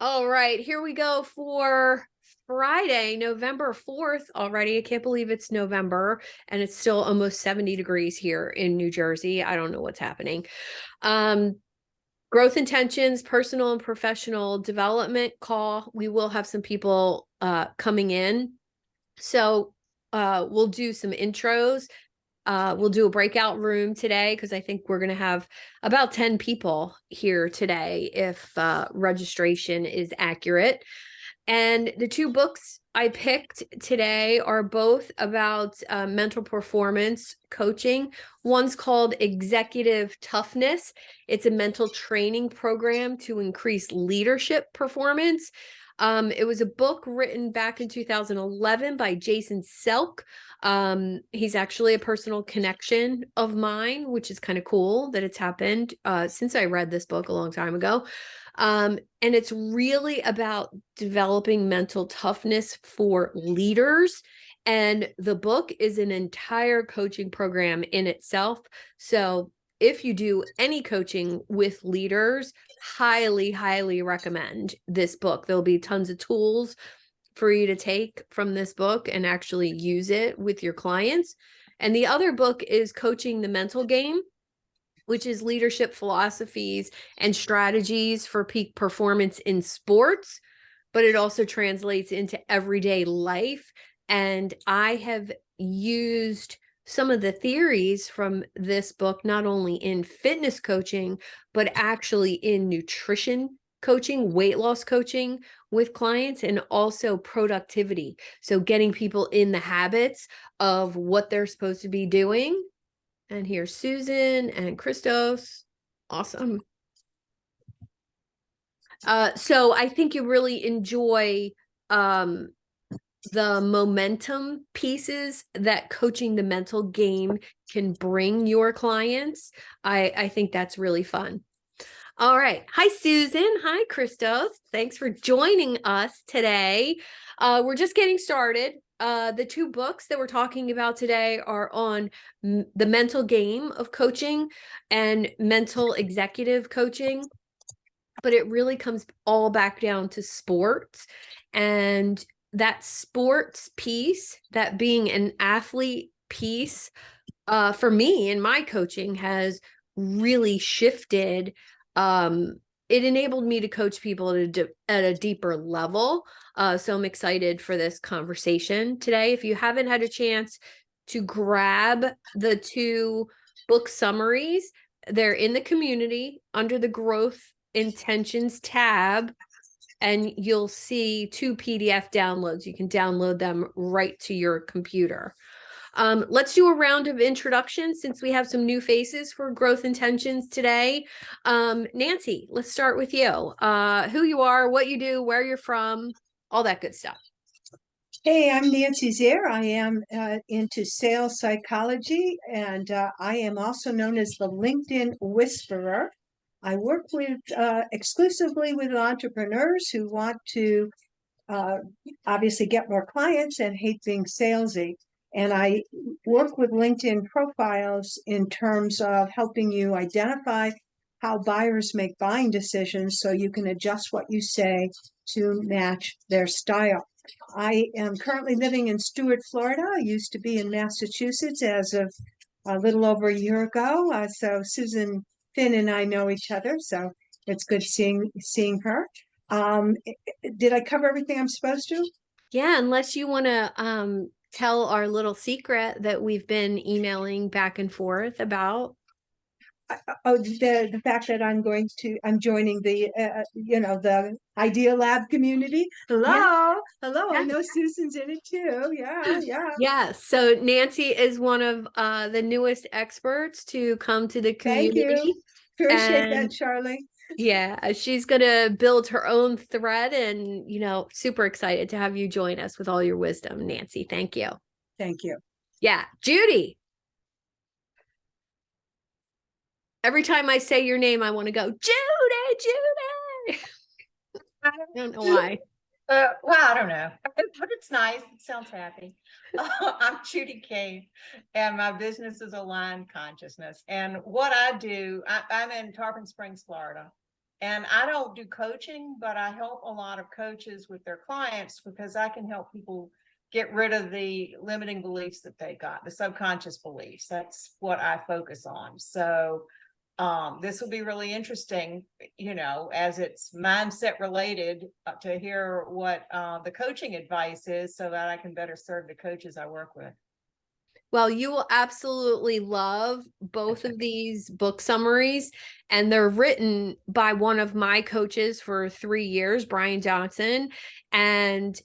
All right, here we go for Friday, November 4th already. I can't believe it's November and it's still almost 70 degrees here in New Jersey. I don't know what's happening. Um, Growth intentions, personal and professional development call. We will have some people coming in. So we'll do some intros. We'll do a breakout room today because I think we're going to have about 10 people here today if registration is accurate. And the two books I picked today are both about mental performance coaching. One's called Executive Toughness. It's a mental training program to increase leadership performance. It was a book written back in 2011 by Jason Selk. He's actually a personal connection of mine, which is kind of cool that it's happened since I read this book a long time ago. And it's really about developing mental toughness for leaders. And the book is an entire coaching program in itself. So if you do any coaching with leaders, highly, highly recommend this book. There'll be tons of tools for you to take from this book and actually use it with your clients. And the other book is Coaching the Mental Game, which is leadership philosophies and strategies for peak performance in sports, but it also translates into everyday life. And I have used some of the theories from this book, not only in fitness coaching, but actually in nutrition coaching, weight loss coaching with clients, and also productivity. So getting people in the habits of what they're supposed to be doing. And here's Susan and Christos. Awesome. So I think you really enjoy um, the momentum pieces that coaching the mental game can bring your clients. I think that's really fun. All right. Hi, Susan. Hi, Christos. Thanks for joining us today. We're just getting started. The two books that we're talking about today are on the mental game of coaching and mental executive coaching, but it really comes all back down to sports and that sports piece, that being an athlete piece, for me in my coaching has really shifted. It enabled me to coach people at a deeper level. So I'm excited for this conversation today. If you haven't had a chance to grab the two book summaries, they're in the community under the growth intentions tab, and you'll see two PDF downloads. You can download them right to your computer. Let's do a round of introductions since we have some new faces for Growth Intentions today. Nancy, let's start with you. Who you are, what you do, where you're from, all that good stuff. Hey, I'm Nancy Zier. I am into sales psychology, and I am also known as the LinkedIn Whisperer. I work with exclusively with entrepreneurs who want to uh, obviously get more clients and hate being salesy. And I work with LinkedIn profiles in terms of helping you identify how buyers make buying decisions so you can adjust what you say to match their style. I am currently living in Stuart, Florida. I used to be in Massachusetts as of a little over a year ago. So Susan Finn and I know each other, so it's good seeing her. Um, did I cover everything I'm supposed to? Yeah, unless you want to tell our little secret that we've been emailing back and forth about. Oh, the fact that I'm joining the Idea Lab community. Yeah. Hello. I know Susan's in it too. Yeah. Yeah, so Nancy is one of the newest experts to come to the Thank you. community. Appreciate that, And Charlie. yeah, she's gonna build her own thread and, super excited to have you join us with all your wisdom, Nancy. Thank you. Thank you. Yeah, Judy. Every time I say your name, I want to go, Judy, Judy. I don't know why. Well, I don't know, but it's nice. It sounds happy. I'm Judy Cave, and my business is Aligned Consciousness. And what I do, I'm in Tarpon Springs, Florida, And I don't do coaching, but I help a lot of coaches with their clients because I can help people get rid of the limiting beliefs that they got, the subconscious beliefs. That's what I focus on. So this will be really interesting, as it's mindset related, to hear what the coaching advice is so that I can better serve the coaches I work with. Well, you will absolutely love both of these book summaries, and they're written by one of my coaches for 3 years, Brian Johnson, and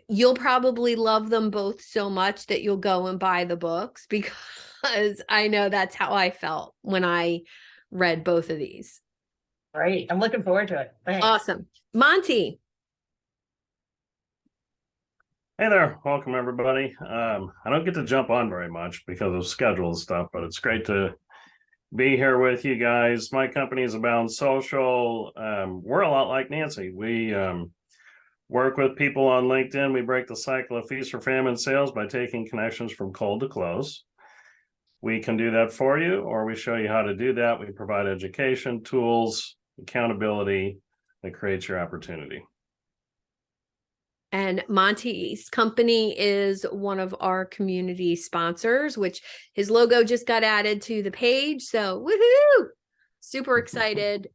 you'll probably love them both so much that you'll go and buy the books, because I know that's how I felt when I read both of these. Great. I'm looking forward to it. Thanks. Awesome. Monty. Hey there, welcome everybody. I don't get to jump on very much because of schedule and stuff, but it's great to be here with you guys. My company is Abound Social. We're a lot like Nancy. We work with people on LinkedIn. We break the cycle of feast or famine sales by taking connections from cold to close. We can do that for you, or we show you how to do that. We provide education, tools, accountability that creates your opportunity. And Monty's company is one of our community sponsors, which his logo just got added to the page. So woohoo! Super excited.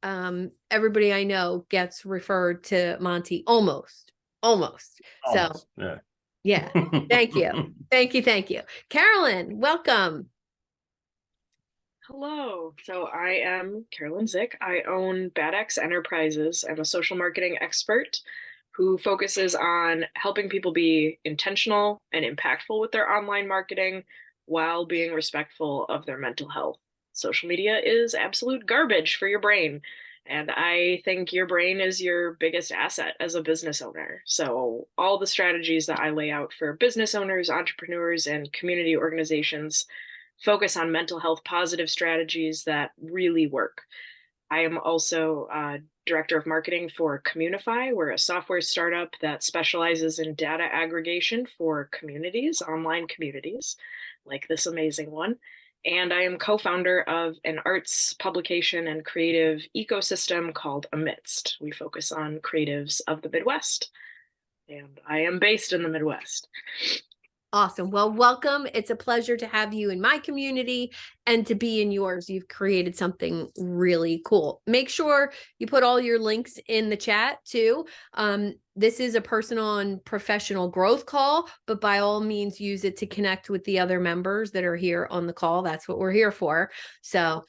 Everybody I know gets referred to Monty almost. Almost, So yeah. Thank you. Thank you. Carolyn, welcome. Hello. So I am Carolyn Zick. I own Bad X Enterprises. I'm a social marketing expert who focuses on helping people be intentional and impactful with their online marketing while being respectful of their mental health. Social media is absolute garbage for your brain. And I think your brain is your biggest asset as a business owner. So all the strategies that I lay out for business owners, entrepreneurs, and community organizations focus on mental health positive strategies that really work. I am also director of marketing for Communify. We're a software startup that specializes in data aggregation for communities, online communities, like this amazing one. And I am co-founder of an arts publication and creative ecosystem called Amidst. We focus on creatives of the Midwest. And I am based in the Midwest. Awesome. Well, welcome. It's a pleasure to have you in my community and to be in yours. You've created something really cool. Make sure you put all your links in the chat too. This is a personal and professional growth call, but by all means use it to connect with the other members that are here on the call. That's what we're here for. So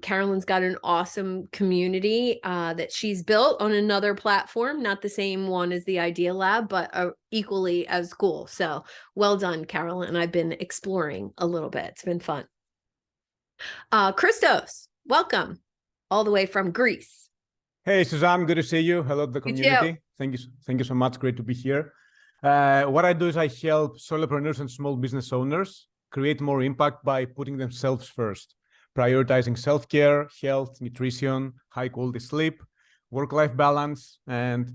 Carolyn's got an awesome community that she's built on another platform, not the same one as the Idea Lab, but equally as cool. So well done, Carolyn. I've been exploring a little bit. It's been fun. Christos, welcome all the way from Greece. Hey, Suzanne, good to see you. Hello to the community. Thank you so much. Great to be here. What I do is I help solopreneurs and small business owners create more impact by putting themselves first, prioritizing self-care, health, nutrition, high-quality sleep, work-life balance. And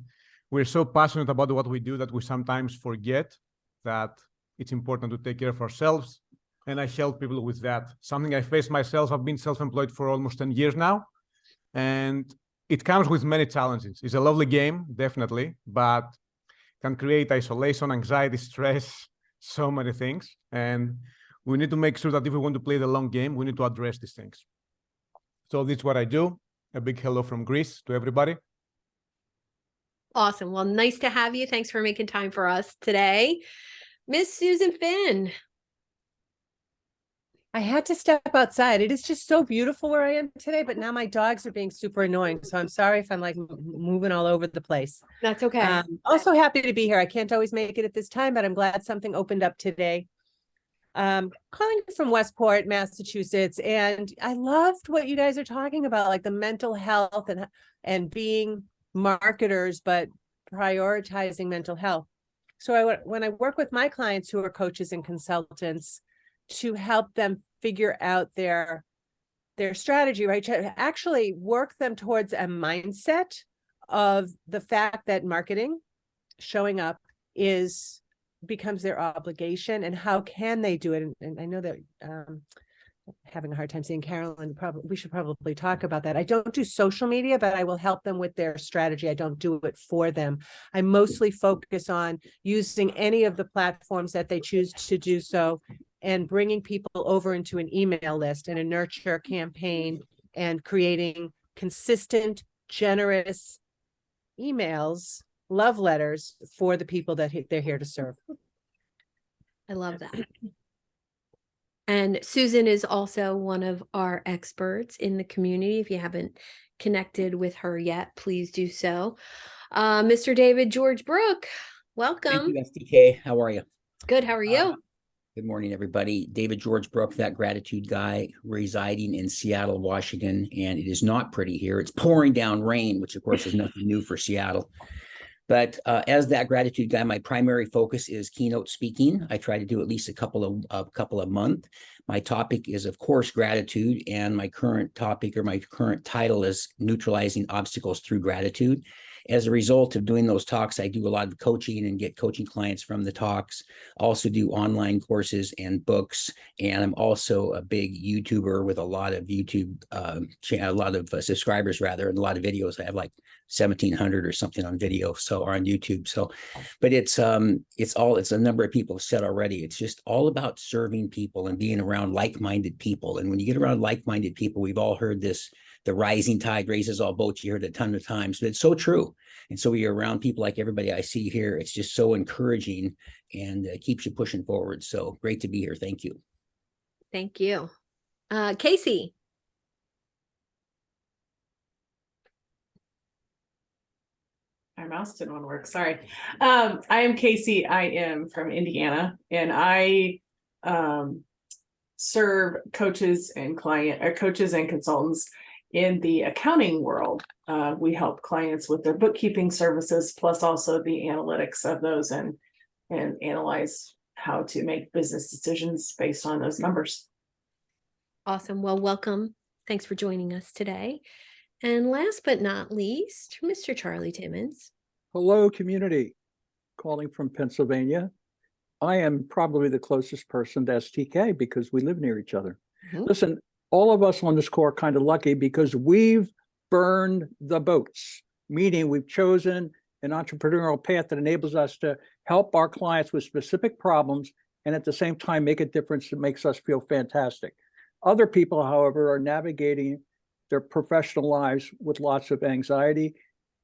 we're so passionate about what we do that we sometimes forget that it's important to take care of ourselves. And I help people with that. Something I face myself. I've been self-employed for almost 10 years now. And it comes with many challenges. It's a lovely game, definitely, but can create isolation, anxiety, stress, so many things. And we need to make sure that if we want to play the long game, we need to address these things. So this is what I do. A big hello from Greece to everybody. Awesome. Well, nice to have you. Thanks for making time for us today. Miss Susan Finn. I had to step outside. It is just so beautiful where I am today, but now my dogs are being super annoying. So I'm sorry if I'm like moving all over the place. That's okay. Also happy to be here. I can't always make it at this time, but I'm glad something opened up today. Calling from Westport, Massachusetts, and I loved what you guys are talking about, like the mental health and being marketers, but prioritizing mental health. So when I work with my clients who are coaches and consultants to help them figure out their strategy, right? To actually work them towards a mindset of the fact that marketing, showing up becomes their obligation, and how can they do it? And I know that having a hard time seeing Carolyn. Probably we should probably talk about that. I don't do social media, but I will help them with their strategy. I don't do it for them. I mostly focus on using any of the platforms that they choose to do so and bringing people over into an email list and a nurture campaign and creating consistent, generous emails, love letters for the people that they're here to serve. I love that. And Susan is also one of our experts in the community. If you haven't connected with her yet, please do so. Mr. David George Brooke, welcome. Thank you, SDK. How are you? Good. How are you? Good morning, everybody. David George Brooke, that gratitude guy, residing in Seattle, Washington, and it is not pretty here. It's pouring down rain, which of course is nothing new for Seattle. But as that gratitude guy, my primary focus is keynote speaking. I try to do at least a couple of months. My topic is, of course, gratitude, and my current topic or my current title is neutralizing obstacles through gratitude. As a result of doing those talks, I do a lot of coaching and get coaching clients from the talks. Also do online courses and books. And I'm also a big YouTuber with a lot of YouTube, a lot of subscribers rather, and a lot of videos. I have like 1,700 or something on video, or on YouTube. So, but it's a number of people have said already. It's just all about serving people and being around like-minded people. And when you get around like-minded people, we've all heard this, the rising tide raises all boats. You heard it a ton of times, but it's so true. And so you're around people like everybody I see here. It's just so encouraging and keeps you pushing forward. So great to be here. Thank you. Thank you. Casey. My mouse didn't want to work. Sorry. I am Casey. I am from Indiana, and I serve coaches and consultants in the accounting world. We help clients with their bookkeeping services, plus also the analytics of those, and analyze how to make business decisions based on those numbers. Awesome. Well, welcome. Thanks for joining us today. And last but not least, Mr. Charlie Timmons. Hello, community. Calling from Pennsylvania. I am probably the closest person to STK because we live near each other. Mhm. Listen, all of us on this call are kind of lucky because we've burned the boats, meaning we've chosen an entrepreneurial path that enables us to help our clients with specific problems and at the same time make a difference that makes us feel fantastic. Other people, however, are navigating their professional lives with lots of anxiety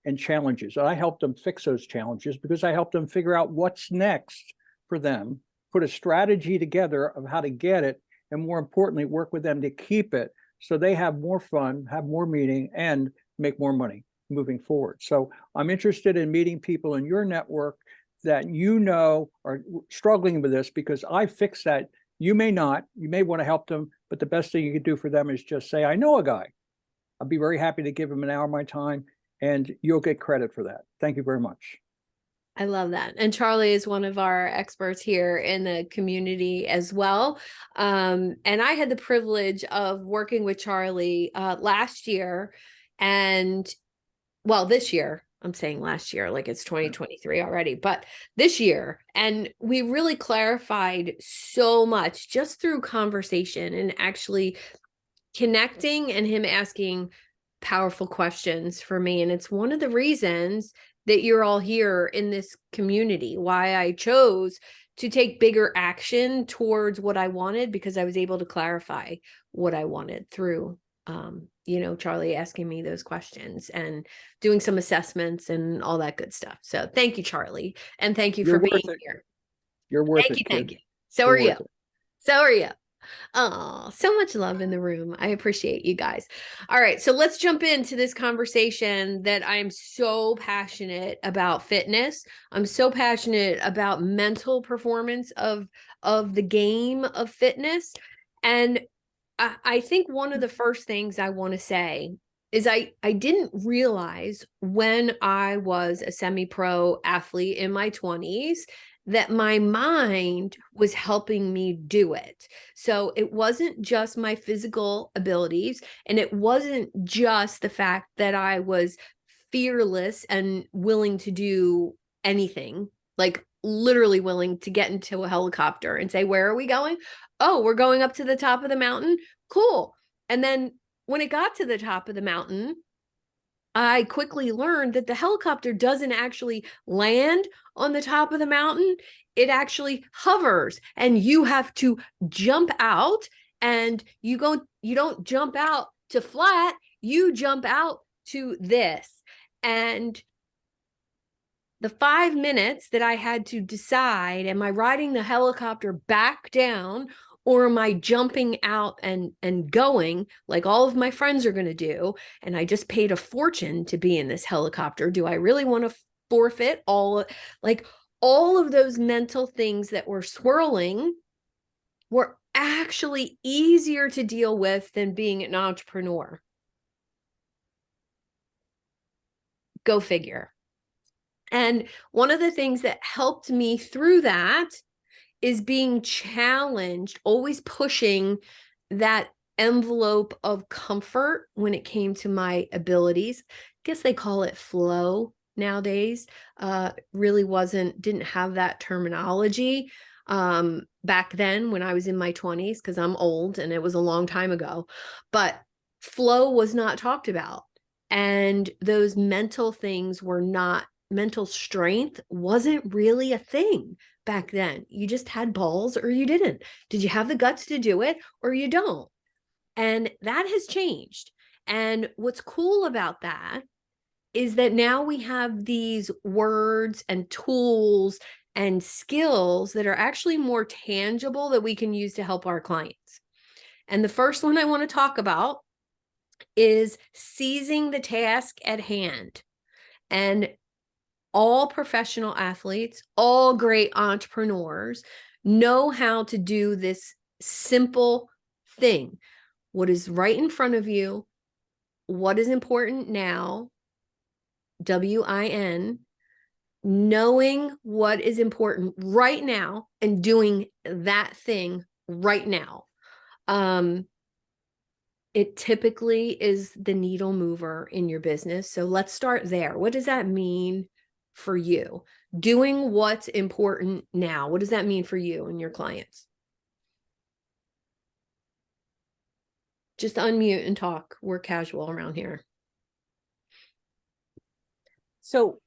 and challenges. And I help them fix those challenges because I help them figure out what's next for them, put a strategy together of how to get it, and more importantly, work with them to keep it so they have more fun, have more meaning, and make more money moving forward. So I'm interested in meeting people in your network that you know are struggling with this because I fix that. You may not, you may want to help them, but the best thing you can do for them is just say, I know a guy. I'll be very happy to give him an hour of my time, and you'll get credit for that. Thank you very much. I love that. And Charlie is one of our experts here in the community as well. And I had the privilege of working with Charlie last year this year. I'm saying last year, like it's 2023 already, but this year. And we really clarified so much just through conversation and actually connecting and him asking powerful questions for me. And it's one of the reasons that you're all here in this community, why I chose to take bigger action towards what I wanted, because I was able to clarify what I wanted through, Charlie asking me those questions and doing some assessments and all that good stuff. So thank you, Charlie. And thank you for being here. You're worth it. Thank you. So are you. So are you. Oh, so much love in the room. I appreciate you guys. All right, so let's jump into this conversation that I'm so passionate about fitness. I'm so passionate about mental performance of the game of fitness. And I think one of the first things I want to say is I didn't realize when I was a semi-pro athlete in my 20s that my mind was helping me do it. So it wasn't just my physical abilities, and it wasn't just the fact that I was fearless and willing to do anything. Like literally willing to get into a helicopter and say, where are we going? Oh, we're going up to the top of the mountain. Cool. And then when it got to the top of the mountain, I quickly learned that the helicopter doesn't actually land on the top of the mountain. It actually hovers, and you have to jump out, and you don't jump out to flat, you jump out to this. And the 5 minutes that I had to decide, am I riding the helicopter back down, or am I jumping out and going like all of my friends are going to do? And I just paid a fortune to be in this helicopter. Do I really want to forfeit all of those mental things that were swirling were actually easier to deal with than being an entrepreneur? Go figure. And one of the things that helped me through that is being challenged, always pushing that envelope of comfort when it came to my abilities. I guess they call it flow nowadays. Really didn't have that terminology back then when I was in my 20s, because I'm old and it was a long time ago. But flow was not talked about. And those mental things were not, mental strength wasn't really a thing back then. You just had balls or you didn't. Did you have the guts to do it or you don't? And that has changed. And what's cool about that is that now we have these words and tools and skills that are actually more tangible that we can use to help our clients. And the first one I want to talk about is seizing the task at hand. And all professional athletes, all great entrepreneurs know how to do this simple thing. What is right in front of you? What is important now? WIN, knowing what is important right now and doing that thing right now. It typically is the needle mover in your business. So let's start there. What does that mean for you? Doing what's important now. What does that mean for you and your clients? Just unmute and talk. We're casual around here. So,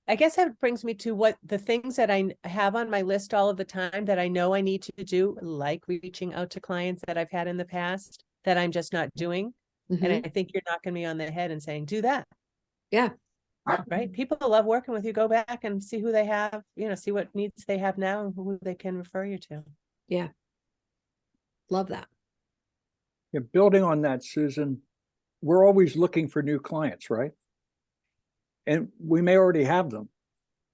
I guess that brings me to what the things that I have on my list all of the time that I know I need to do, like reaching out to clients that I've had in the past that I'm just not doing. And I think you're knocking me on the head and saying, do that. Yeah. Right. People love working with you. Go back and see who they have, see what needs they have now and who they can refer you to. Yeah. Love that. Yeah, building on that, Susan, we're always looking for new clients, right? And we may already have them,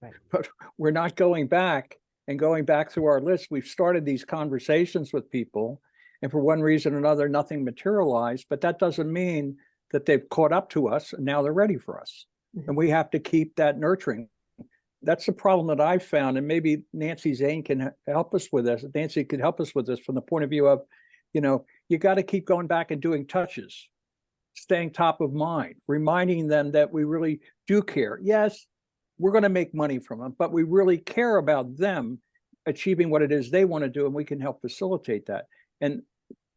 right, but we're not going back through our list. We've started these conversations with people, and for one reason or another, nothing materialized, but that doesn't mean that they've caught up to us and now they're ready for us. And we have to keep that nurturing. That's the problem that I've found, and maybe Nancy Zane can help us with this. Nancy could help us with this from the point of view of, you got to keep going back and doing touches, staying top of mind, reminding them that we really do care. Yes, we're going to make money from them, but we really care about them achieving what it is they want to do, and we can help facilitate that. And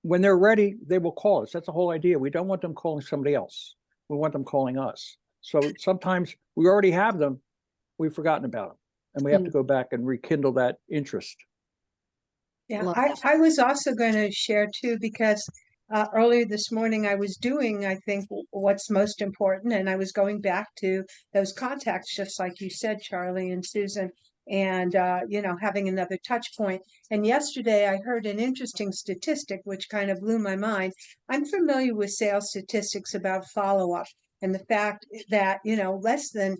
when they're ready, they will call us. That's the whole idea. We don't want them calling somebody else. We want them calling us. So sometimes we already have them, we've forgotten about them, and we have to go back and rekindle that interest. Yeah, I was also going to share too, because earlier this morning I was doing, I think, what's most important, and I was going back to those contacts, just like you said, Charlie and Susan, and having another touch point. And yesterday I heard an interesting statistic which kind of blew my mind. I'm familiar with sales statistics about follow-up, and the fact that less than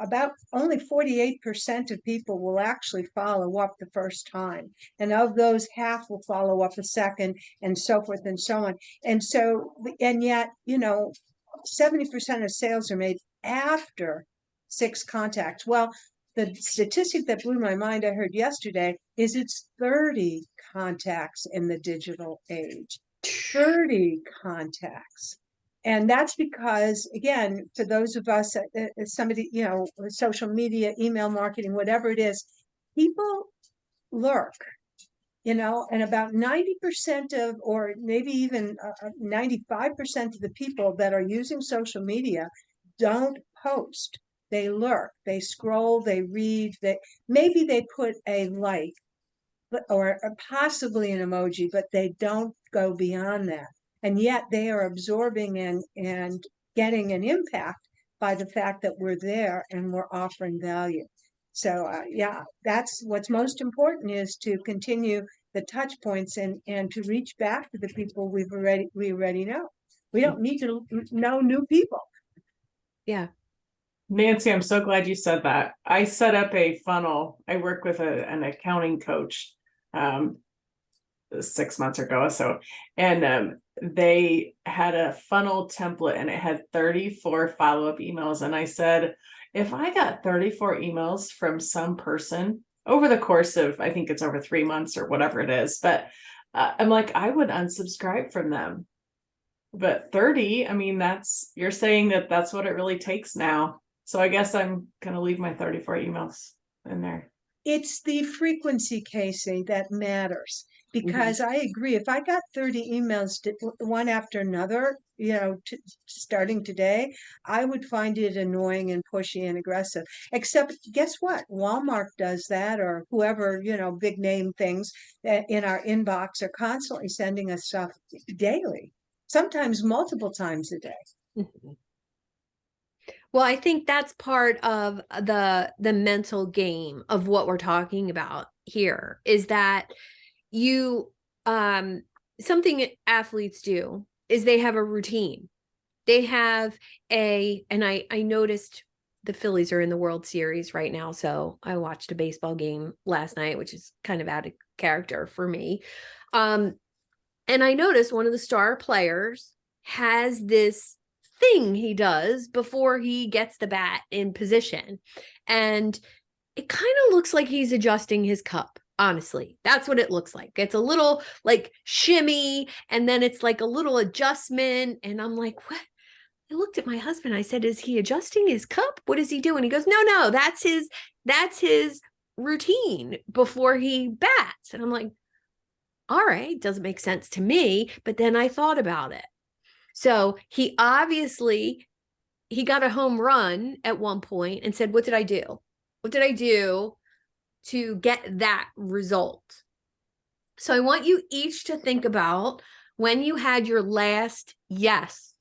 about only 48% of people will actually follow up the first time. And of those, half will follow up a second, and so forth and so on. And so, and yet, 70% of sales are made after 6 contacts. Well, the statistic that blew my mind I heard yesterday is it's 30 contacts in the digital age. 30 contacts. And that's because, again, for those of us, somebody, you know, social media, email marketing, whatever it is, people lurk, you know, and about 90% of, or maybe even 95% of the people that are using social media don't post. They lurk, they scroll, they read, maybe they put a like, or possibly an emoji, but they don't go beyond that. And yet they are absorbing and getting an impact by the fact that we're there and we're offering value. So yeah, that's what's most important, is to continue the touch points and to reach back to the people we already know. We don't need to know new people. Yeah. Nancy, I'm so glad you said that. I set up a funnel. I work with an accounting coach 6 months ago or so, and they had a funnel template and it had 34 follow-up emails. And I said, if I got 34 emails from some person over the course of, I think it's over 3 months or whatever it is, but I'm like, I would unsubscribe from them. But 30, I mean, you're saying that that's what it really takes now. So I guess I'm going to leave my 34 emails in there. It's the frequency, Casey, that matters. Because I agree, if I got 30 emails one after another, you know, starting today, I would find it annoying and pushy and aggressive. Except, guess what? Walmart does that, or whoever, you know, big name things in our inbox are constantly sending us stuff daily, sometimes multiple times a day. Well, I think that's part of the mental game of what we're talking about here, is that you something athletes do is they have a routine. They have and I noticed the Phillies are in the World Series right now, so I watched a baseball game last night, which is kind of out of character for me. And I noticed one of the star players has this thing he does before he gets the bat in position. And it kind of looks like he's adjusting his cup. Honestly, that's what it looks like. It's a little like shimmy, and then it's like a little adjustment. And I'm like, what? I looked at my husband. I said, is he adjusting his cup? What is he doing? He goes, no, that's his routine before he bats. And I'm like, all right, doesn't make sense to me. But then I thought about it. So he got a home run at one point and said, what did I do? What did I do to get that result? So I want you each to think about when you had your last yes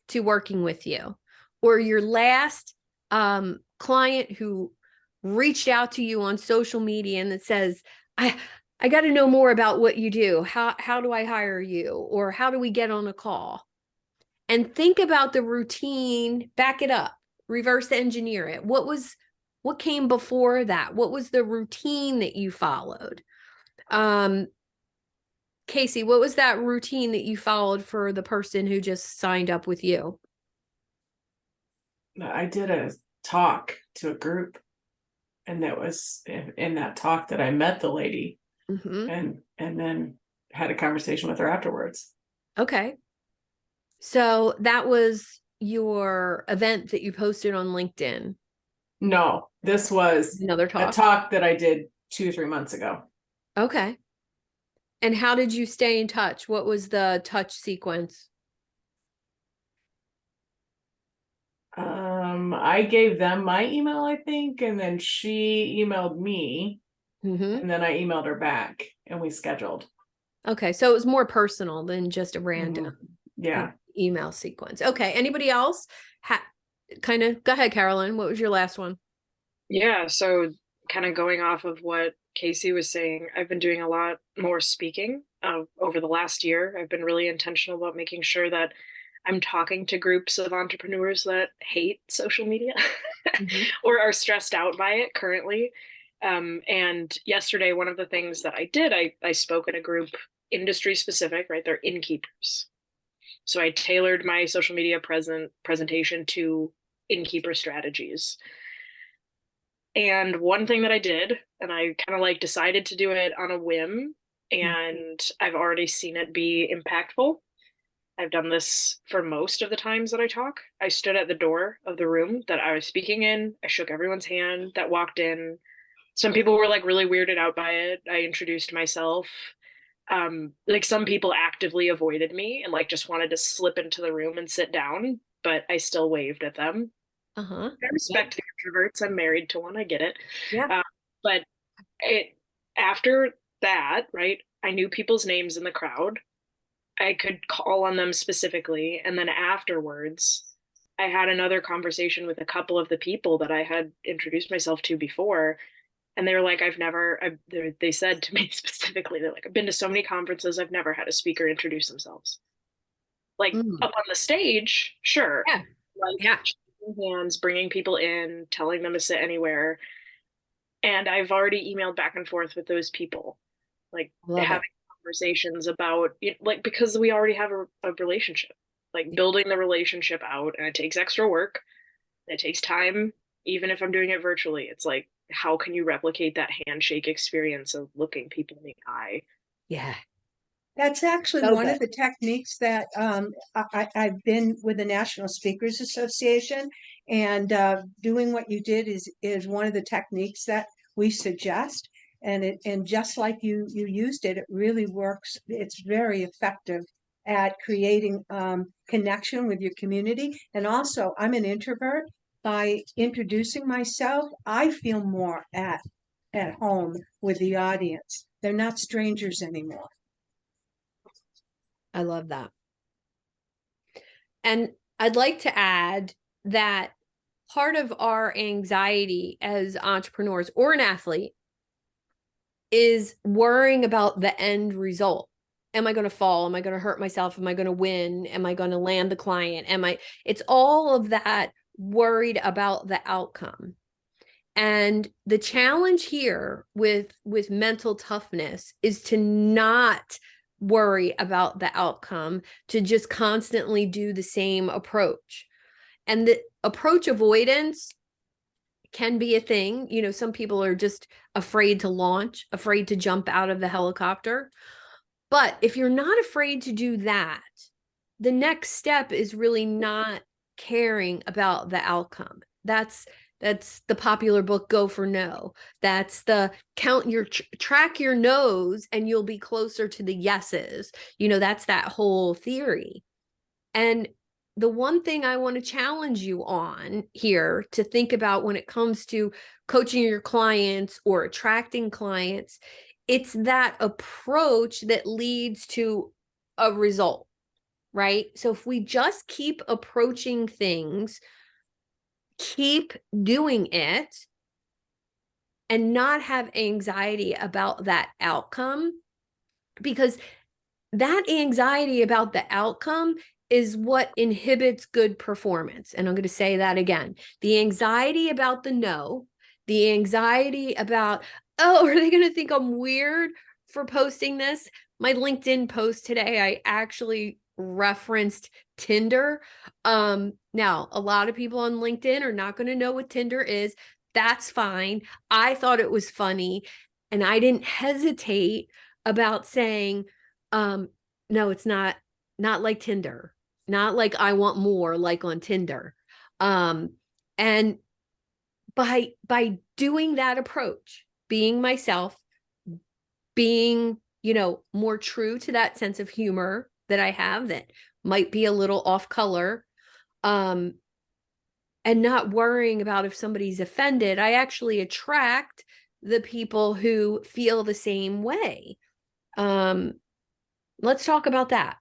to working with you, or your last client who reached out to you on social media and that says, I got to know more about what you do. How do I hire you? Or how do we get on a call? And think about the routine, back it up, reverse engineer it. What came before that? What was the routine that you followed? Casey, what was that routine that you followed for the person who just signed up with you? I did a talk to a group, and that was in that talk that I met the lady, and then had a conversation with her afterwards. Okay. So that was your event that you posted on LinkedIn. No, this was another talk. A talk that I did 2-3 months ago. Okay. And how did you stay in touch? What was the touch sequence? I gave them my email, I think, and then she emailed me, and then I emailed her back, and we scheduled. Okay, so it was more personal than just a random email sequence. Okay, anybody else? Go ahead, Carolyn. What was your last one? Yeah, so kind of going off of what Casey was saying, I've been doing a lot more speaking over the last year. I've been really intentional about making sure that I'm talking to groups of entrepreneurs that hate social media or are stressed out by it currently. And yesterday, one of the things that I did, I spoke at a group, industry specific, right? They're innkeepers. So I tailored my social media presentation to innkeeper strategies. And one thing that I did, and I kind of like decided to do it on a whim, and I've already seen it be impactful, I've done this for most of the times that I talk. I stood at the door of the room that I was speaking in. I shook everyone's hand that walked in. Some people were like really weirded out by it. I introduced myself. Like some people actively avoided me and like just wanted to slip into the room and sit down, but I still waved at them. Uh-huh. I respect the introverts. I'm married to one. I get it. Yeah. But after that, right, I knew people's names in the crowd. I could call on them specifically. And then afterwards, I had another conversation with a couple of the people that I had introduced myself to before. And they were like, they said to me specifically, they're like, I've been to so many conferences, I've never had a speaker introduce themselves. Like up on the stage, sure. Yeah. Like shaking hands, bringing people in, telling them to sit anywhere. And I've already emailed back and forth with those people, like having conversations about it, like, because we already have a relationship, like building the relationship out, and it takes extra work. It takes time, even if I'm doing it virtually. It's like, how can you replicate that handshake experience of looking people in the eye? Yeah. That's actually one of the techniques that I've been with the National Speakers Association, and doing what you did is one of the techniques that we suggest. And just like you used it, it really works. It's very effective at creating connection with your community. And also, I'm an introvert. By introducing myself, I feel more at home with the audience. They're not strangers anymore. I love that. And I'd like to add that part of our anxiety as entrepreneurs or an athlete is worrying about the end result. Am I going to fall? Am I going to hurt myself? Am I going to win? Am I going to land the client? It's all of that worried about the outcome. And the challenge here with mental toughness is to not worry about the outcome, to just constantly do the same approach. And the approach avoidance can be a thing. You know, some people are just afraid to launch, afraid to jump out of the helicopter. But if you're not afraid to do that, the next step is really not caring about the outcome. That's the popular book, Go for No. That's the track your no's and you'll be closer to the yeses. You know, that's that whole theory. And the one thing I want to challenge you on here to think about when it comes to coaching your clients or attracting clients, it's that approach that leads to a result, right? So if we just keep approaching things, keep doing it, and not have anxiety about that outcome, because that anxiety about the outcome is what inhibits good performance. And I'm going to say that again. The anxiety about the no, the anxiety about, oh, are they going to think I'm weird for posting this? My LinkedIn post today, I actually referenced Tinder. Now, a lot of people on LinkedIn are not going to know what Tinder is. That's fine. I thought it was funny, and I didn't hesitate about saying, no, it's not like Tinder, not like I want more like on Tinder. And by doing that approach, being myself, being, more true to that sense of humor that I have that might be a little off color, and not worrying about if somebody's offended, I actually attract the people who feel the same way. Let's talk about that.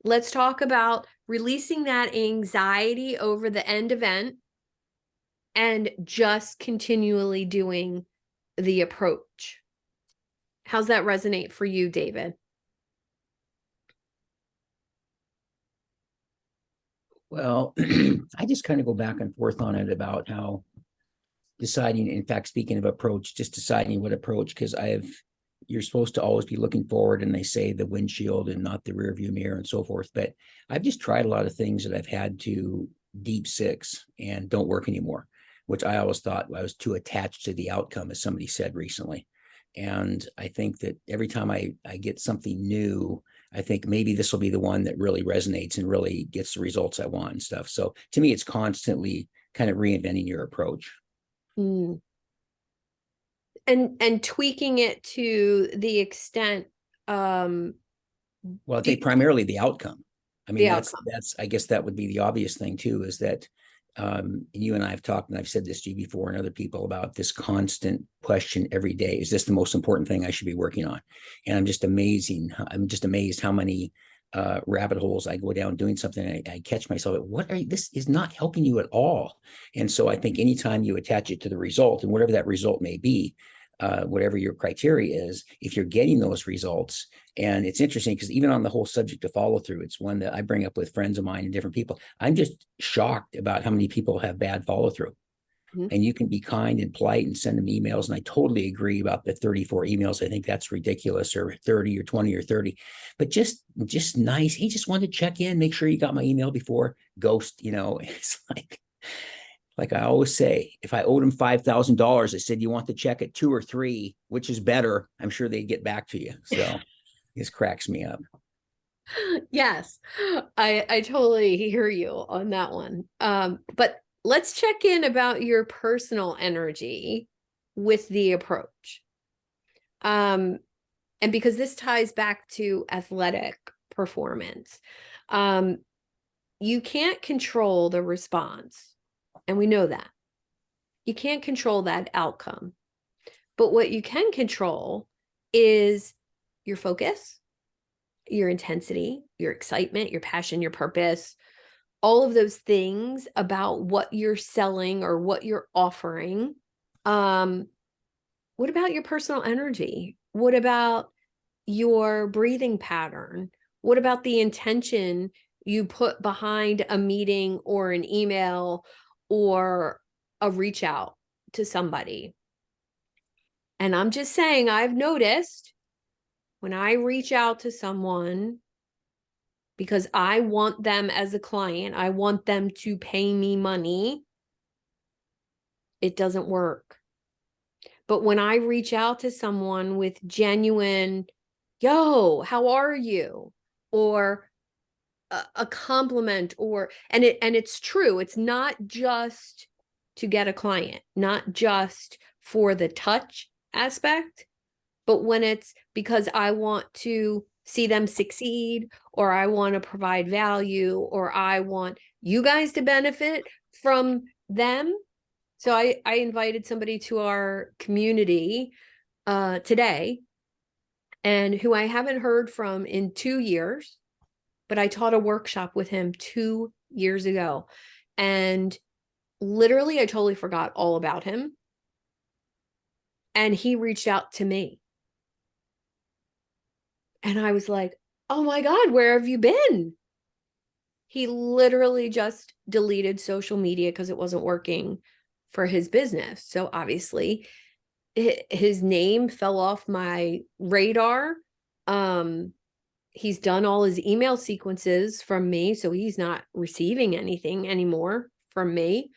Let's talk about releasing that anxiety over the end event and just continually doing the approach. How's that resonate for you, David? Well, I just kind of go back and forth on it about how deciding, in fact, speaking of approach, just deciding what approach, because you're supposed to always be looking forward, and they say the windshield and not the rear view mirror and so forth. But I've just tried a lot of things that I've had to deep six and don't work anymore, which I always thought I was too attached to the outcome, as somebody said recently. And I think that every time I get something new, I think maybe this will be the one that really resonates and really gets the results I want and stuff. So to me, it's constantly kind of reinventing your approach. Mm. And tweaking it to the extent, Well, I Do think you- primarily the outcome. I mean, The that's outcome. I guess that would be the obvious thing too, is that you and I have talked, and I've said this to you before and other people about this constant question every day. Is this the most important thing I should be working on? And I'm just amazed how many rabbit holes I go down doing something. And I catch myself, this is not helping you at all. And so I think anytime you attach it to the result, and whatever that result may be, whatever your criteria is, if you're getting those results. And it's interesting because even on the whole subject of follow through, it's one that I bring up with friends of mine and different people. I'm just shocked about how many people have bad follow through. Mhm. And you can be kind and polite and send them emails. And I totally agree about the 34 emails. I think that's ridiculous, or 30 or 20 or 30, but just nice. He just wanted to check in, make sure you got my email before. Ghost, it's like I always say, if I owed him $5,000, I said, you want the check at 2 or 3, which is better, I'm sure they'd get back to you. So this cracks me up. Yes, I totally hear you on that one. But let's check in about your personal energy with the approach. And because this ties back to athletic performance, you can't control the response. And we know that. You can't control that outcome. But what you can control is your focus, your intensity, your excitement, your passion, your purpose, all of those things about what you're selling or what you're offering. What about your personal energy? What about your breathing pattern? What about the intention you put behind a meeting or an email or a reach out to somebody? And I'm just saying, I've noticed when I reach out to someone because I want them as a client, I want them to pay me money, it doesn't work. But when I reach out to someone with genuine, yo, how are you? Or a compliment, and it's true. It's not just to get a client, not just for the touch aspect, but when it's because I want to see them succeed, or I want to provide value, or I want you guys to benefit from them. So I invited somebody to our community today, and who I haven't heard from in 2 years, but I taught a workshop with him 2 years ago. And literally, I totally forgot all about him. And he reached out to me. And I was like, oh my God, where have you been? He literally just deleted social media because it wasn't working for his business. So obviously, his name fell off my radar. He's done all his email sequences from me, so he's not receiving anything anymore from me.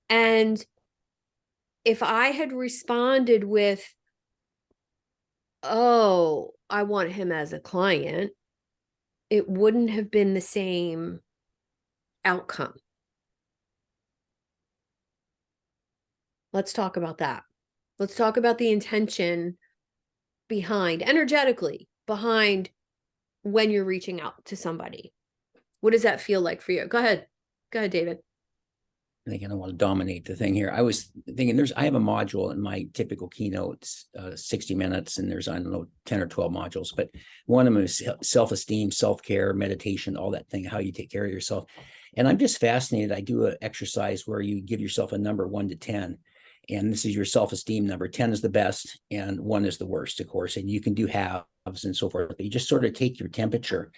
And if I had responded with, oh, I want him as a client, it wouldn't have been the same outcome. Let's talk about that. Let's talk about the intention energetically behind when you're reaching out to somebody. What does that feel like for you? Go ahead, David. I think I don't want to dominate the thing here. I was thinking I have a module in my typical keynotes, 60 minutes, and there's, I don't know, 10 or 12 modules, but one of them is self-esteem, self-care, meditation, all that thing, how you take care of yourself. And I'm just fascinated. I do an exercise where you give yourself a number 1 to 10. And this is your self-esteem number. 10 is the best and 1 is the worst, of course. And you can do halves and so forth, but you just sort of take your temperature.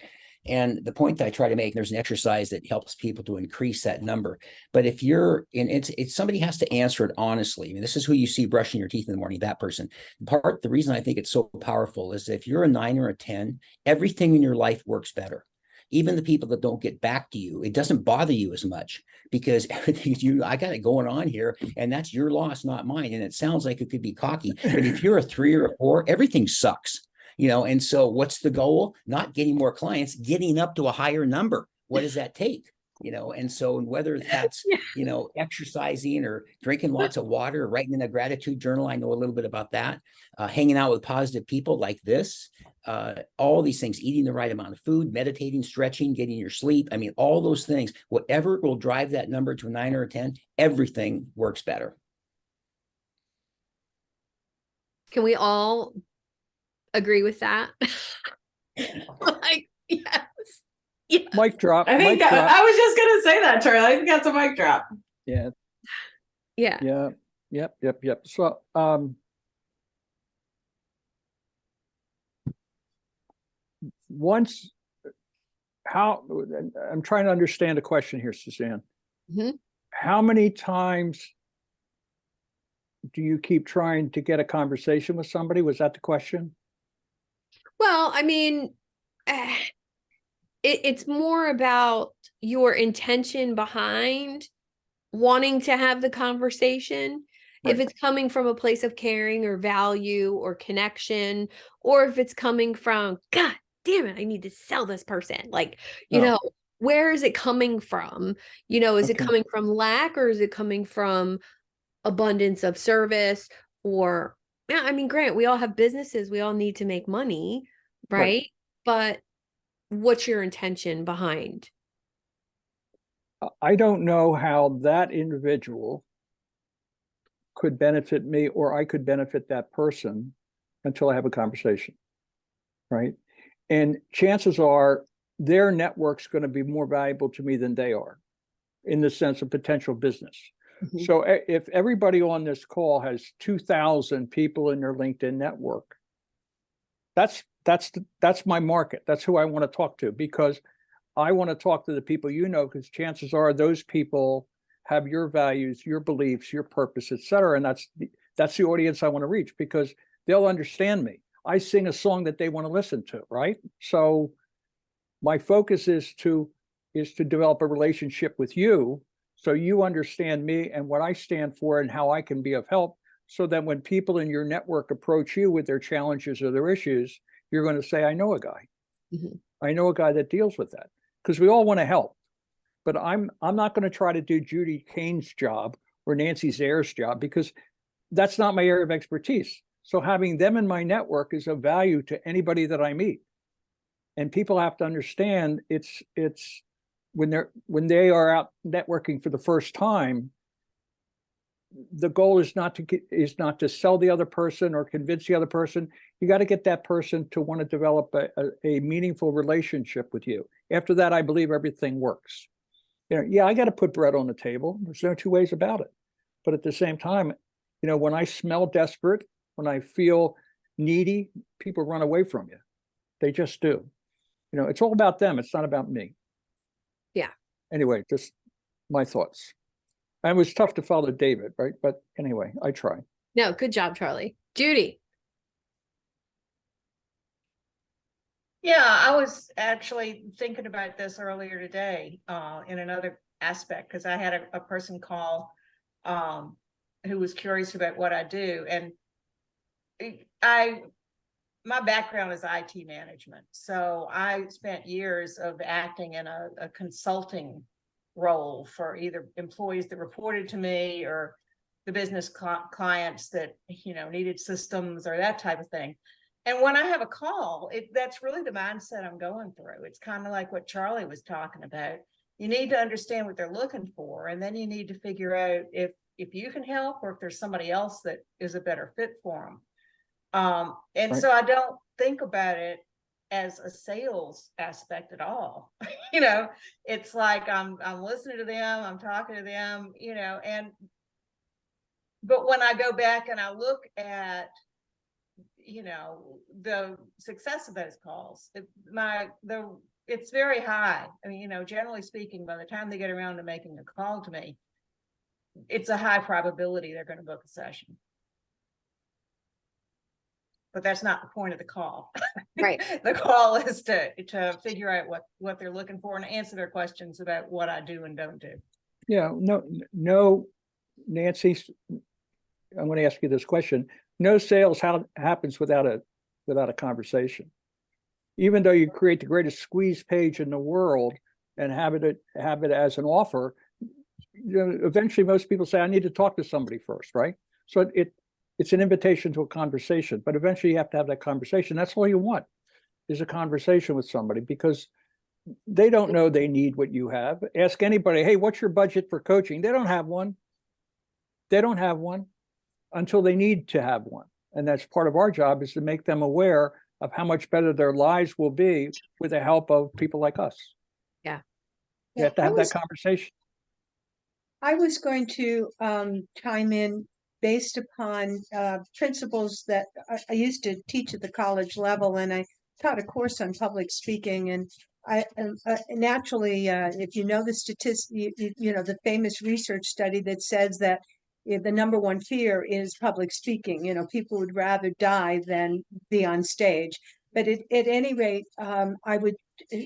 And the point that I try to make, there's an exercise that helps people to increase that number. But if you're in, it's somebody has to answer it honestly. I mean, this is who you see brushing your teeth in the morning, that person. The reason I think it's so powerful is if you're a 9 or a 10, everything in your life works better. Even the people that don't get back to you, it doesn't bother you as much because everything I got it going on here, and that's your loss, not mine. And it sounds like it could be cocky, but if you're a 3 or a 4, everything sucks. And so what's the goal? Not getting more clients, getting up to a higher number. What does that take? And so whether that's, exercising or drinking lots of water, or writing in a gratitude journal, I know a little bit about that, hanging out with positive people like this, all these things, eating the right amount of food, meditating, stretching, getting your sleep. I mean, all those things, whatever will drive that number to a 9 or a 10, everything works better. Can we all agree with that? Like, yes. Yeah. Mic drop. I think mic drop. I was just gonna say that, Charlie. I think that's a mic drop. Yeah. Yeah. Yeah. Yep. So, I'm trying to understand the question here, Suzanne. Mhm. How many times do you keep trying to get a conversation with somebody? Was that the question? Well, I mean, it's more about your intention behind wanting to have the conversation. If Right. it's coming from a place of caring or value or connection, or if it's coming from, God damn it, I need to sell this person. Like, No. where is it coming from? Is it Okay. coming from lack, or is it coming from abundance of service? Or, yeah, I mean, Grant, we all have businesses, we all need to make money, right? But what's your intention behind? I don't know how that individual could benefit me or I could benefit that person until I have a conversation, right? And chances are their network's going to be more valuable to me than they are in the sense of potential business. Mhm. So if everybody on this call has 2,000 people in their LinkedIn network, that's my market. That's who I want to talk to, because I want to talk to the people because chances are those people have your values, your beliefs, your purpose, et cetera. And that's the audience I want to reach, because they'll understand me. I sing a song that they want to listen to, right? So my focus is to develop a relationship with you, so you understand me and what I stand for and how I can be of help, so that when people in your network approach you with their challenges or their issues, you're going to say, I know a guy. Mhm. I know a guy that deals with that, because we all want to help. But I'm not going to try to do Judy Kane's job or Nancy Zare's job, because that's not my area of expertise. So having them in my network is of value to anybody that I meet. And people have to understand it's when they are out networking for the first time, the goal is not to sell the other person or convince the other person. You got to get that person to want to develop a meaningful relationship with you. After that, I believe everything works. I got to put bread on the table. There's no two ways about it. But at the same time, when I smell desperate, when I feel needy, people run away from you. They just do. It's all about them. It's not about me. Yeah. Anyway, just my thoughts. And it was tough to follow David, right? But anyway, I try. No, good job, Charlie. Judy. Yeah, I was actually thinking about this earlier today in another aspect, because I had a person call who was curious about what I do. And my background is IT management. So I spent years of acting in a consulting role for either employees that reported to me or the business clients that, needed systems or that type of thing. And when I have a call, that's really the mindset I'm going through. It's kind of like what Charlie was talking about. You need to understand what they're looking for, and then you need to figure out if you can help or if there's somebody else that is a better fit for them. And Right. so I don't think about it as a sales aspect at all. It's like I'm listening to them, I'm talking to them, but when I go back and I look at the success of those calls, it's very high. I mean, generally speaking, by the time they get around to making a call to me, it's a high probability they're going to book a session. But that's not the point of the call. Right. The call is to figure out what they're looking for and answer their questions about what I do and don't do. Yeah, no, Nancy, I'm going to ask you this question. No sales happens without a without a conversation. Even though you create the greatest squeeze page in the world and have it as an offer, eventually most people say, I need to talk to somebody first, right? So it's an invitation to a conversation, but eventually you have to have that conversation. That's all you want, is a conversation with somebody, because they don't know they need what you have. Ask anybody, hey, what's your budget for coaching? They don't have one. They don't have one until they need to have one. And that's part of our job, is to make them aware of how much better their lives will be with the help of people like us. Yeah. You have to have that conversation. I was going to chime in based upon principles that I used to teach at the college level, and I taught a course on public speaking. And I naturally, if you know the statistics, you know the famous research study that says that the number one fear is public speaking. You know, people would rather die than be on stage. But at any rate, I would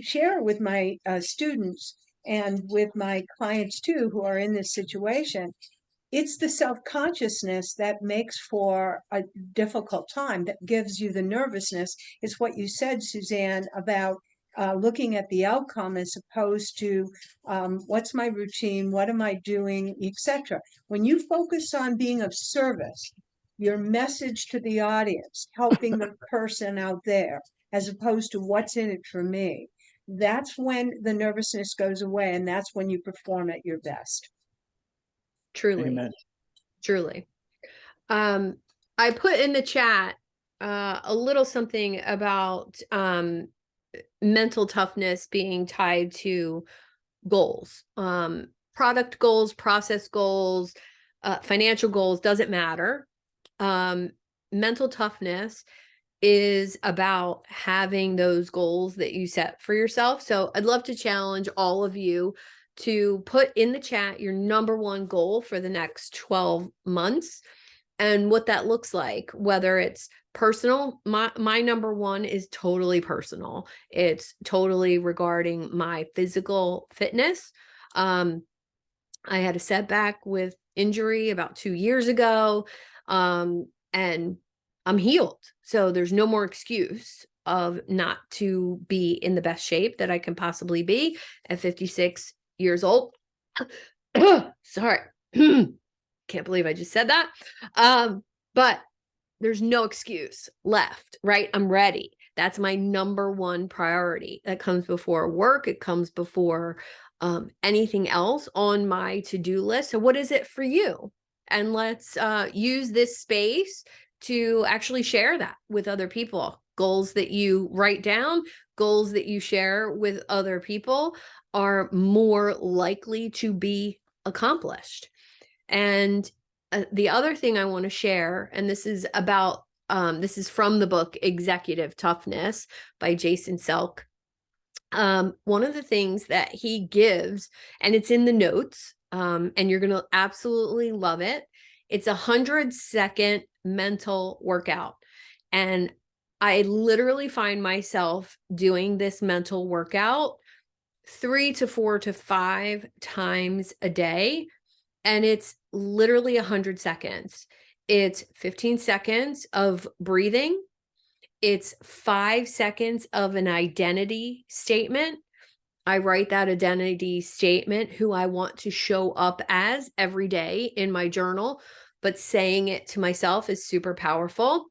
share with my students and with my clients too, who are in this situation, it's the self-consciousness that makes for a difficult time, that gives you the nervousness. It's what you said, Suzanne, about looking at the outcome as opposed to what's my routine, what am I doing, etc. When you focus on being of service, your message to the audience, helping the person out there, as opposed to what's in it for me, that's when the nervousness goes away, and that's when you perform at your best. Truly. Amen. Truly. I put in the chat a little something about mental toughness being tied to goals, product goals, process goals, financial goals, doesn't matter. Mental toughness is about having those goals that you set for yourself. So I'd love to challenge all of you to put in the chat your number one goal for the next 12 months and what that looks like, whether it's personal. My number one is totally personal. It's totally regarding my physical fitness. I had a setback with injury about 2 years ago, and I'm healed. So there's no more excuse of not to be in the best shape that I can possibly be at 56 years old. Sorry. Can't believe I just said that. But there's no excuse left, right? I'm ready. That's my number one priority. That comes before work. It comes before anything else on my to-do list. So what is it for you? And let's use this space to actually share that with other people. Goals that you write down, goals that you share with other people are more likely to be accomplished. And the other thing I want to share, and this is about, this is from the book Executive Toughness by Jason Selk. One of the things that he gives, and it's in the notes, and you're going to absolutely love it. It's a 100-second mental workout. And I literally find myself doing this mental workout 3 to 4 to 5 times a day. And it's literally 100 seconds. It's 15 seconds of breathing. It's 5 seconds of an identity statement. I write that identity statement, who I want to show up as every day in my journal, but saying it to myself is super powerful.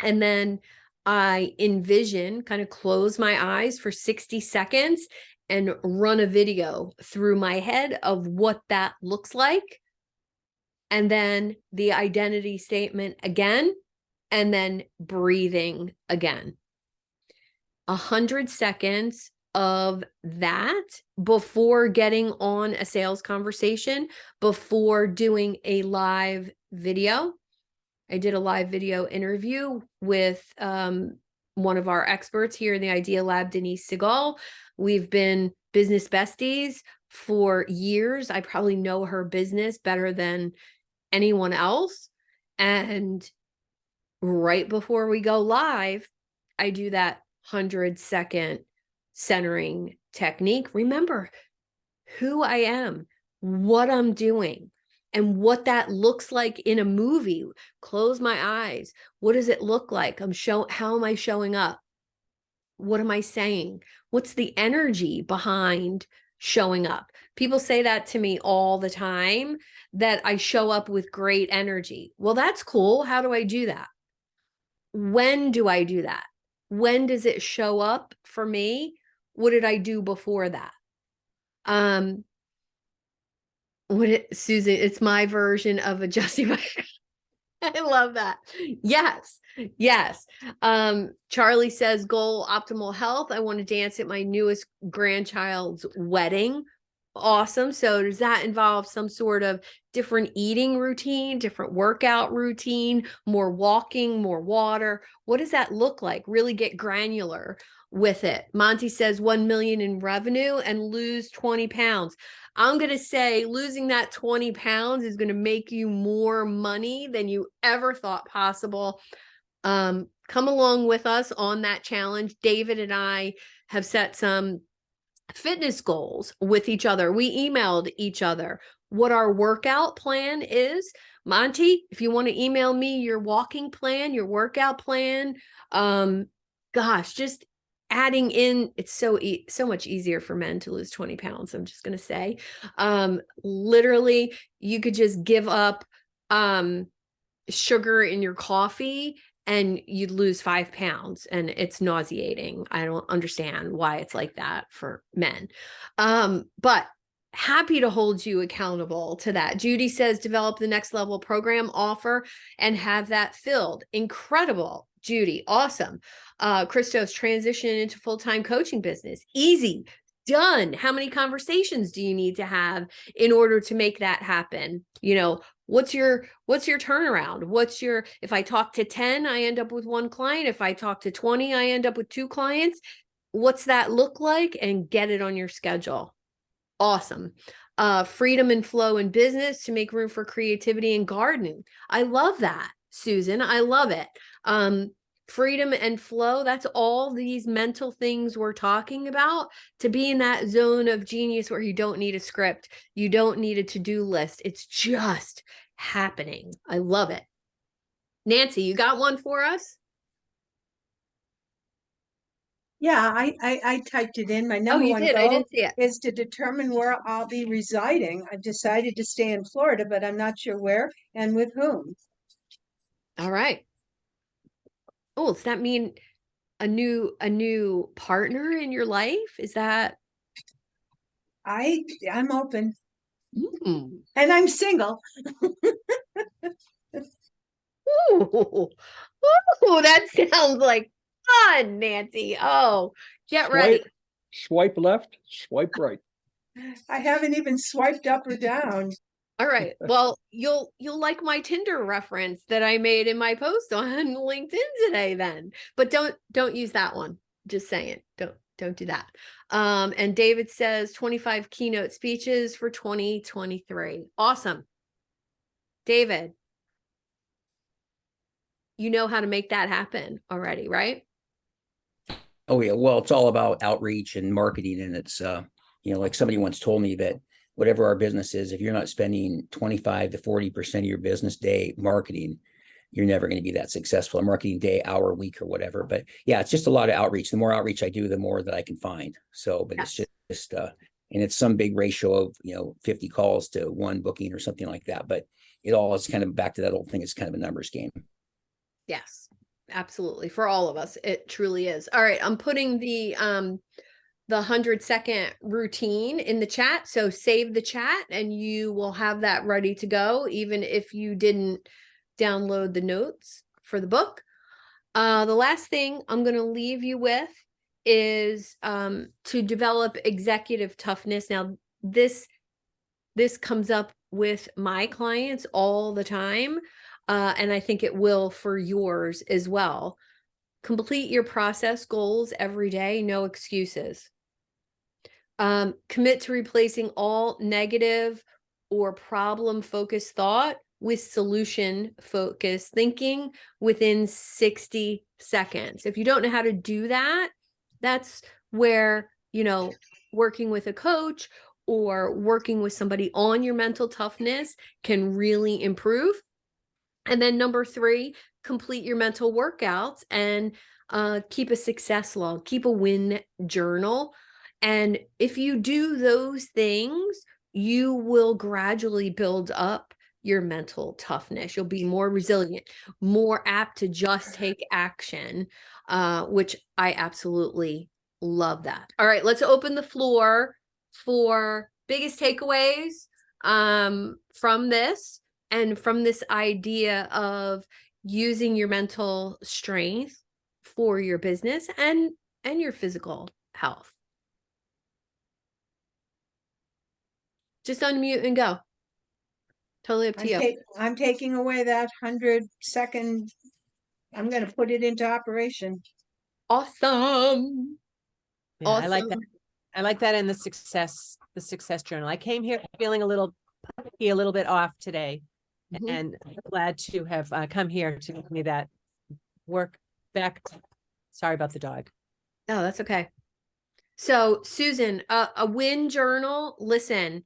And then I envision, kind of close my eyes for 60 seconds and run a video through my head of what that looks like. And then the identity statement again, and then breathing again. 100 seconds of that before getting on a sales conversation, before doing a live video. I did a live video interview with one of our experts here in the Idea Lab, Denise Segal. We've been business besties for years. I probably know her business better than anyone else. And right before we go live, I do that 100-second centering technique. Remember who I am, what I'm doing, and what that looks like in a movie. Close my eyes. What does it look like? How am I showing up? What am I saying? What's the energy behind showing up? People say that to me all the time, that I show up with great energy. Well, that's cool. How do I do that? When do I do that? When does it show up for me? What did I do before that? Susan, it's my version of adjusting my I love that. Yes. Yes. Charlie says goal optimal health. I want to dance at my newest grandchild's wedding. Awesome. So does that involve some sort of different eating routine, different workout routine, more walking, more water? What does that look like? Really get granular with it. Monty says 1 million in revenue and lose 20 pounds. I'm going to say losing that 20 pounds is going to make you more money than you ever thought possible. Come along with us on that challenge. David and I have set some fitness goals with each other. We emailed each other what our workout plan is. Monty, if you want to email me your walking plan, your workout plan, gosh, just adding in, it's so much easier for men to lose 20 pounds. I'm just going to say, literally you could just give up, sugar in your coffee and you'd lose 5 pounds, and it's nauseating. I don't understand why it's like that for men. But happy to hold you accountable to that. Judy says, develop the next level program offer and have that filled. Incredible, Judy. Awesome. Christos, transition into full-time coaching business. Easy. Done. How many conversations do you need to have in order to make that happen? You know, what's your turnaround? If I talk to 10, I end up with 1 client. If I talk to 20, I end up with 2 clients. What's that look like? And get it on your schedule. Awesome. Freedom and flow in business to make room for creativity and gardening. I love that, Susan. I love it. Freedom and flow, that's all these mental things we're talking about, to be in that zone of genius where you don't need a script. You don't need a to-do list. It's just happening. I love it. Nancy, you got one for us? Yeah, I typed it in. My Oh, number you one did. I goal didn't see it. is to determine where I'll be residing. I've decided to stay in Florida, but I'm not sure where and with whom. All right. Oh, does that mean a new partner in your life? Is that? I'm open Mm. and I'm single. Ooh. Ooh, that sounds like fun, Nancy. Oh, get ready. Swipe left, swipe right. I haven't even swiped up or down. All right. Well, you'll like my Tinder reference that I made in my post on LinkedIn today then. But don't use that one. Just saying. Don't do that. And David says 25 keynote speeches for 2023. Awesome. David, you know how to make that happen already, right? Oh yeah, well, it's all about outreach and marketing, and it's like somebody once told me that whatever our business is, if you're not spending 25 to 40% of your business day marketing, you're never going to be that successful. A marketing day, hour, week, or whatever. But yeah, it's just a lot of outreach. The more outreach I do, the more that I can find. So, but Yes. it's just and it's some big ratio of 50 calls to 1 booking or something like that. But it all is kind of back to that old thing. It's kind of a numbers game. Yes, absolutely. For all of us, it truly is. All right, I'm putting the 100-second routine in the chat. So save the chat and you will have that ready to go, even if you didn't download the notes for the book. The last thing I'm going to leave you with is to develop executive toughness. Now, this comes up with my clients all the time. And I think it will for yours as well. Complete your process goals every day. No excuses. Commit to replacing all negative or problem-focused thought with solution-focused thinking within 60 seconds. If you don't know how to do that, that's where, working with a coach or working with somebody on your mental toughness can really improve. And then number 3, complete your mental workouts and keep a success log, keep a win journal. And if you do those things, you will gradually build up your mental toughness. You'll be more resilient, more apt to just take action, which I absolutely love that. All right, let's open the floor for biggest takeaways from this and from this idea of using your mental strength for your business and your physical health. Just unmute and go. Totally up to you. I'm taking away that 100-second. I'm going to put it into operation. Awesome. Yeah, I like that. I like that in the success journal. I came here feeling a little puffy, a little bit off today, and I'm glad to have come here to give me that work back. Sorry about the dog. Oh, that's okay. So, Susan, a win journal. Listen,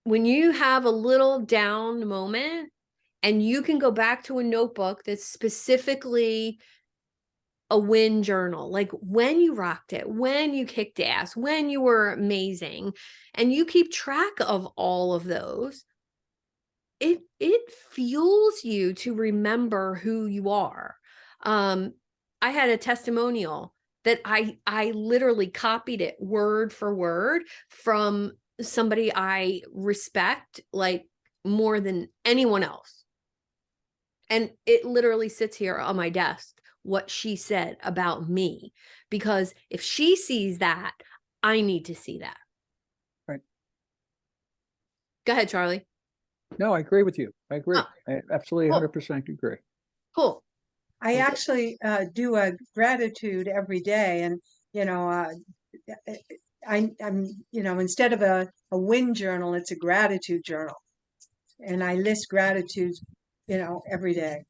when you have a little down moment and you can go back to a notebook that's specifically a win journal, like when you rocked it, when you kicked ass, when you were amazing, and you keep track of all of those, it fuels you to remember who you are. I had a testimonial that I literally copied it word for word from somebody I respect like more than anyone else. And it literally sits here on my desk, what she said about me, because if she sees that, I need to see that. Right. Go ahead, Charlie. No, I agree with you. I agree. Oh, I absolutely cool. 100% agree. Cool. I actually do a gratitude every day, and I'm instead of a win journal, it's a gratitude journal, and I list gratitudes, every day.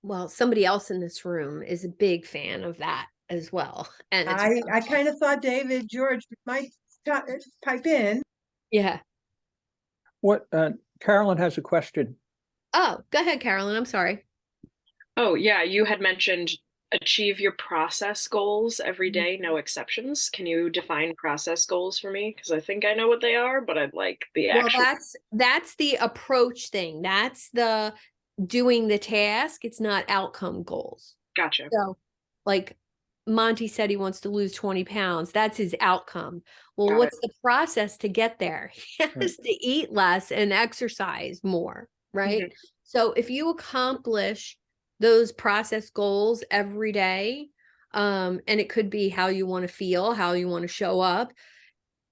Well, somebody else in this room is a big fan of that as well. And it's I kind of thought David George might pipe in. yeah. What, Carolyn has a question. Oh, go ahead, Carolyn. I'm sorry. Oh, yeah, you had mentioned achieve your process goals every day, no exceptions. Can you define process goals for me? Because I think I know what they are, but I'd like the Well, actual. that's the approach thing. That's the doing the task. It's not outcome goals. Gotcha. So, like Monty said, he wants to lose 20 pounds. That's his outcome. Well, Got what's the process to get there? He has Right. to eat less and exercise more, right? So if you accomplish those process goals every day, and it could be how you want to feel, how you want to show up,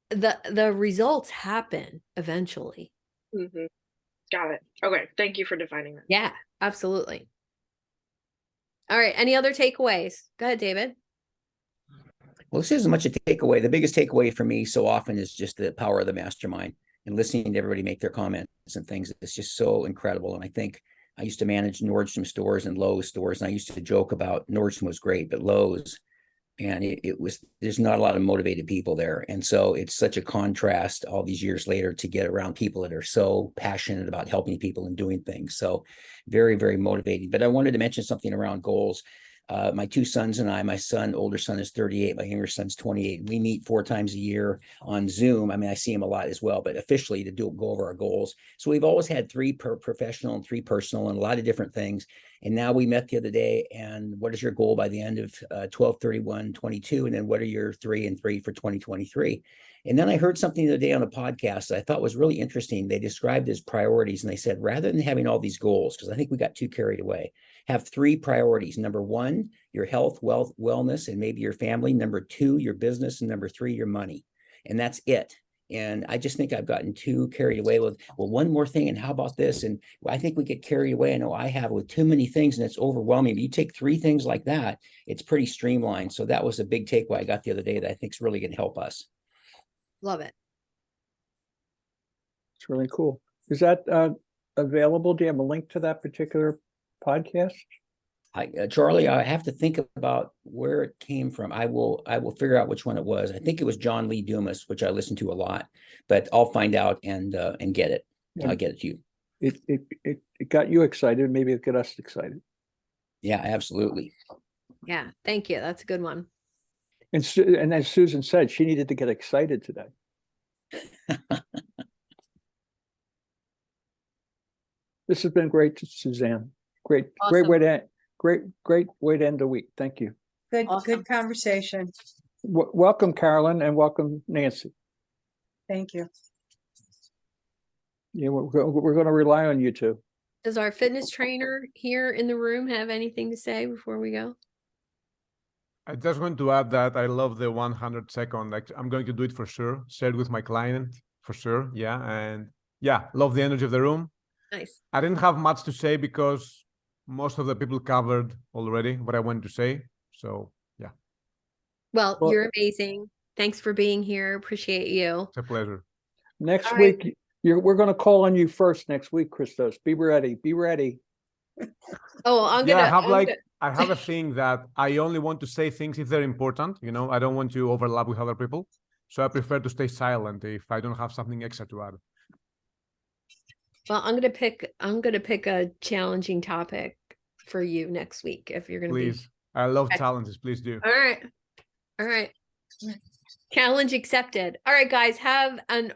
the results happen eventually. Got it. Okay. Thank you for defining that. Yeah, absolutely. All right. Any other takeaways? Go ahead, David. Well, this isn't much a takeaway. The biggest takeaway for me so often is just the power of the mastermind and listening to everybody make their comments and things. It's just so incredible. And I think I used to manage Nordstrom stores and Lowe's stores, and I used to joke about Nordstrom was great, but Lowe's, and it was, there's not a lot of motivated people there. And so it's such a contrast all these years later to get around people that are so passionate about helping people and doing things. So very, very motivating. But I wanted to mention something around goals. My two sons and I, my older son is 38, my younger son's 28. We meet 4 times a year on Zoom. I mean, I see him a lot as well, but officially to go over our goals. So we've always had 3 professional and 3 personal and a lot of different things. And now we met the other day, and what is your goal by the end of 12/31/22? And then what are your 3 and 3 for 2023? And then I heard something the other day on a podcast that I thought was really interesting. They described as priorities, and they said, rather than having all these goals, because I think we got too carried away, have 3 priorities. Number 1, your health, wealth, wellness, and maybe your family. Number 2, your business. And number 3, your money. And that's it. And I just think I've gotten too carried away with, well, one more thing, and how about this? And I think we get carried away. I know I have, with too many things, and it's overwhelming. But you take 3 things like that, it's pretty streamlined. So that was a big takeaway I got the other day that I think is really going to help us. Love it. It's really cool. Is that available? Do you have a link to that particular podcast? Charlie, I have to think about where it came from. I will figure out which one it was. I think it was John Lee Dumas, which I listen to a lot, but I'll find out and get it. I'll get it to you. It got you excited. Maybe it got us excited. Yeah, absolutely. Yeah, thank you. That's a good one. And as Susan said, she needed to get excited today. This has been great, Suzanne. Great way to great way to end the week. Thank you. Good, Awesome. good conversation. Welcome, Carolyn, and welcome, Nancy. Thank you. Yeah, we're going to rely on you two. Does our fitness trainer here in the room have anything to say before we go? I just want to add that I love the 100-second. Like, I'm going to do it for sure. Share it with my client for sure. Yeah, and yeah, love the energy of the room. Nice. I didn't have much to say because most of the people covered already what I wanted to say. So yeah, Well, Well- you're amazing. Thanks for being here. Appreciate you. it's a pleasure. Next All right. week, we're going to call on you first next week, Christos. Be ready. Be ready. Oh, I'm Yeah, gonna. I have a thing that I only want to say things if they're important. You know, I don't want to overlap with other people. So I prefer to stay silent if I don't have something extra to add. Well, I'm gonna pick a challenging topic for you next week if you're gonna Please. I love Okay. challenges. Please do. be. All right. Challenge accepted. All right, guys, have an